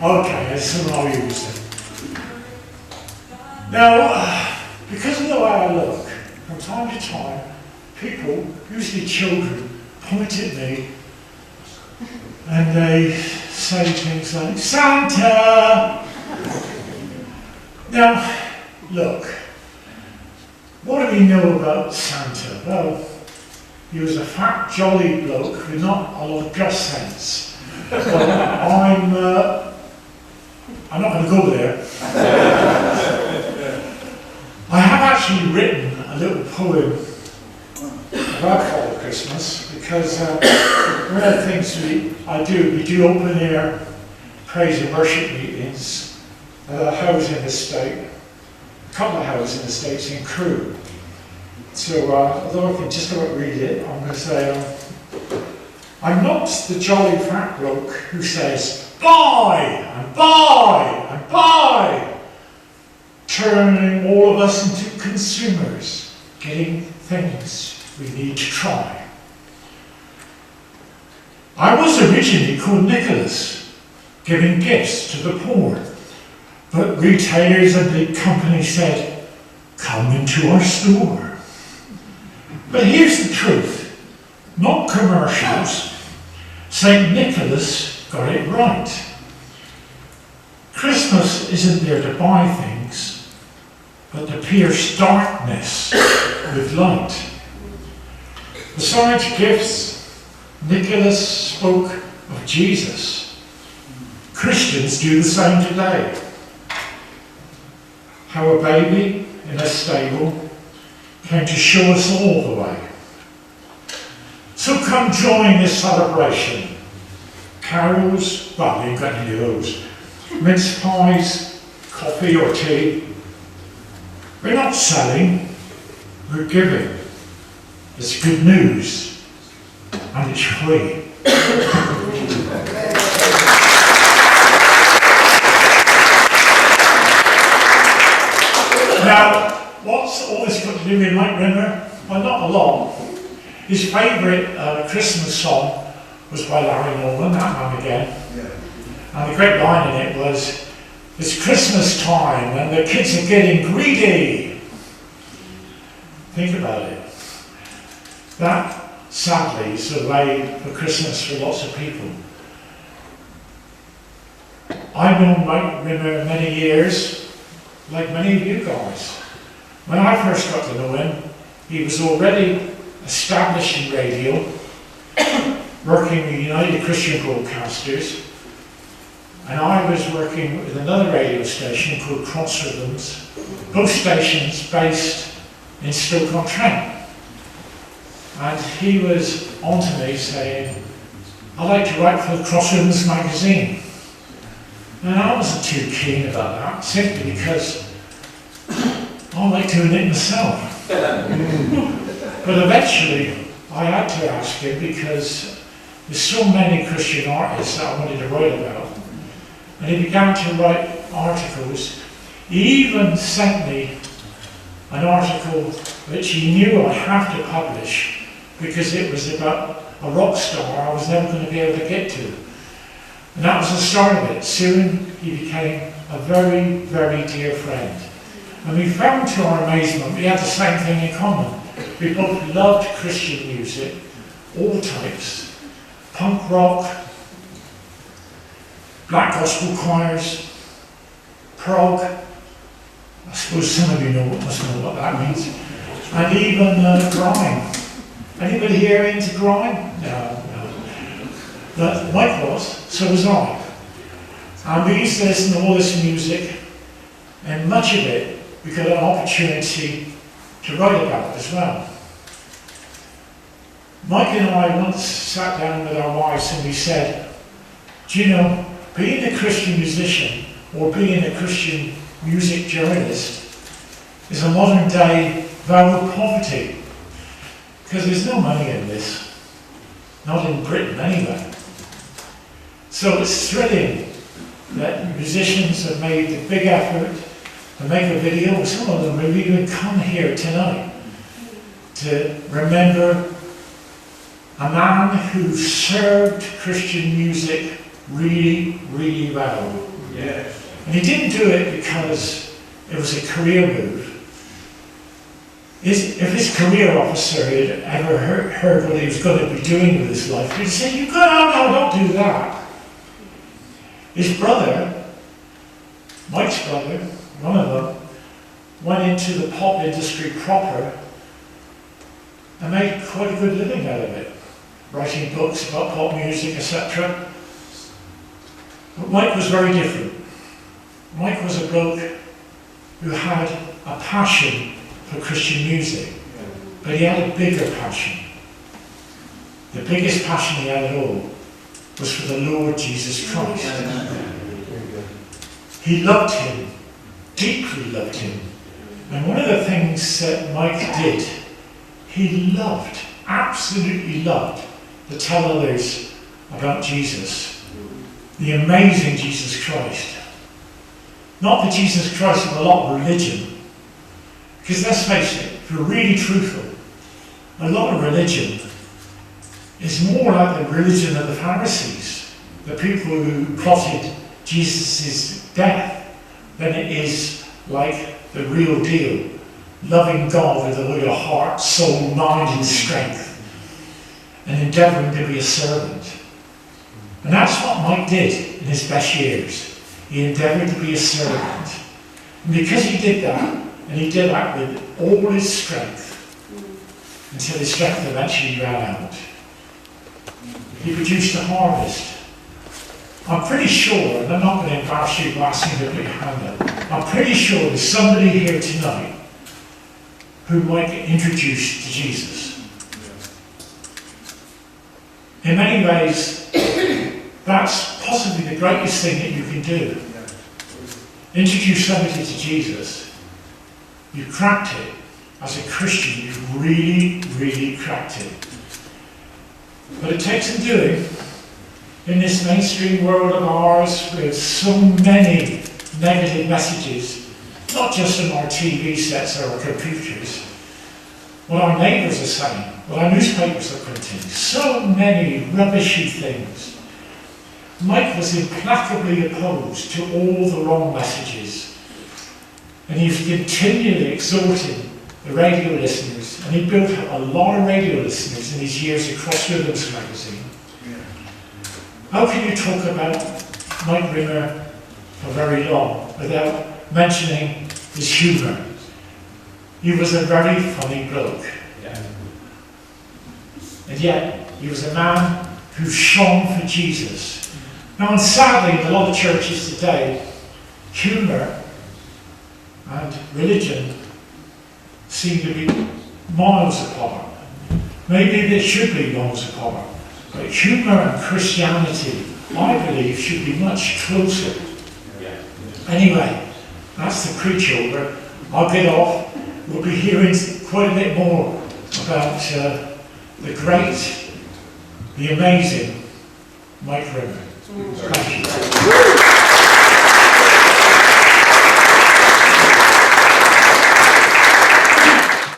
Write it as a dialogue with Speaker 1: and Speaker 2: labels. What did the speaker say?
Speaker 1: Okay, that's something I'll use then. Now, because of the way I look, from time to time, people, usually children, point at me and they say things like, Santa! Now, look, what do we know about Santa? Well, he was a fat, jolly bloke with not a lot of dress sense. But I'm not going to go there. I have actually written a little poem about Father Christmas because one of the things we do open air praise and worship meetings at a house in the state, a couple of houses in the States in Crewe. So although I can just about read it, I'm going to say, I'm not the jolly fat bloke who says, buy and buy and buy, turning all of us into consumers, getting things we need to try. I was originally called Nicholas, giving gifts to the poor, but retailers and big companies said, come into our store. But here's the truth, not commercials. St. Nicholas got it right. Christmas isn't there to buy things, but to pierce darkness with light. Besides gifts, Nicholas spoke of Jesus. Christians do the same today. How a baby in a stable came to show us all the way. So come join this celebration. Carols, well, you've got any of those. Mince pies, coffee or tea. We're not selling, we're giving. It's good news, and it's free. Now, what's all this got to do with Mike Rimmer? Well, not a lot. His favourite Christmas song was by Larry Norman, that man again. Yeah. And the great line in it was, it's Christmas time and the kids are getting greedy. Think about it. That, sadly, is the way for Christmas for lots of people. I've known Mike Rimmer many years, like many of you guys. When I first got to know him, he was already established in radio, working with United Christian Broadcasters, and I was working with another radio station called Cross Rhythms, both stations based in Stoke-on-Trent. And he was on to me saying, I'd like to write for the Cross Rhythms magazine. And I wasn't too keen about that, simply because I like doing it myself. But eventually, I had to ask him because there's so many Christian artists that I wanted to write about. And he began to write articles. He even sent me an article which he knew I'd have to publish because it was about a rock star I was never going to be able to get to. And that was the start of it. Soon he became a very, very dear friend. And we found to our amazement we had the same thing in common. We both loved Christian music, all types, punk rock, black gospel choirs, prog. I suppose some of you must know what that means. And even grime. Anybody here into grime? No. But Mike was, so was I. And we used to listen to all this music, and much of it we got an opportunity to write about as well. Mike and I once sat down with our wives and we said, do you know, being a Christian musician or being a Christian music journalist is a modern day vow of poverty. Because there's no money in this. Not in Britain anyway. So it's thrilling that musicians have made the big effort to make a video. Some of them will even come here tonight to remember a man who served Christian music really, really well.
Speaker 2: Yes.
Speaker 1: And he didn't do it because it was a career move. If his career officer had ever heard what he was going to be doing with his life, he'd say, "You go, no, don't do that." His brother, Mike's brother, one of them, went into the pop industry proper and made quite a good living out of it, writing books about pop music, etc. But Mike was very different. Mike was a bloke who had a passion for Christian music, but he had a bigger passion. The biggest passion he had at all was for the Lord Jesus Christ. He loved him, deeply loved him. And one of the things that Mike did, he loved, absolutely loved, to tell others about Jesus, the amazing Jesus Christ. Not the Jesus Christ of a lot of religion, because let's face it, if we're really truthful, a lot of religion is more like the religion of the Pharisees, the people who plotted Jesus' death, than it is like the real deal, loving God with all your heart, soul, mind and strength, and endeavouring to be a servant. And that's what Mike did in his best years. He endeavoured to be a servant. And because he did that, and he did that with all his strength, until his strength eventually ran out, he produced a harvest. I'm pretty sure, and I'm not going to embarrass you by asking you to put your hand up, I'm pretty sure there's somebody here tonight who might get introduced to Jesus. In many ways, that's possibly the greatest thing that you can do. Introduce somebody to Jesus. You cracked it. As a Christian, you've really, really cracked it. But it takes some doing. In this mainstream world of ours, with so many negative messages, not just on our TV sets or our computers, what our neighbours are saying, what our newspapers are printing, so many rubbishy things. Mike was implacably opposed to all the wrong messages, and he was continually exhorting the radio listeners, and he built up a lot of radio listeners in his years across Rhythms magazine. How can you talk about Mike Rimmer for very long without mentioning his humour? He was a very funny bloke. And yet, he was a man who shone for Jesus. Now, and sadly, in a lot of churches today, humour and religion seem to be miles apart. Maybe they should be miles apart. But humour and Christianity, I believe, should be much closer. Anyway, that's the preach over. I'll get off. We'll be hearing quite a bit more about the great, the amazing Mike Rimmer. Thank you.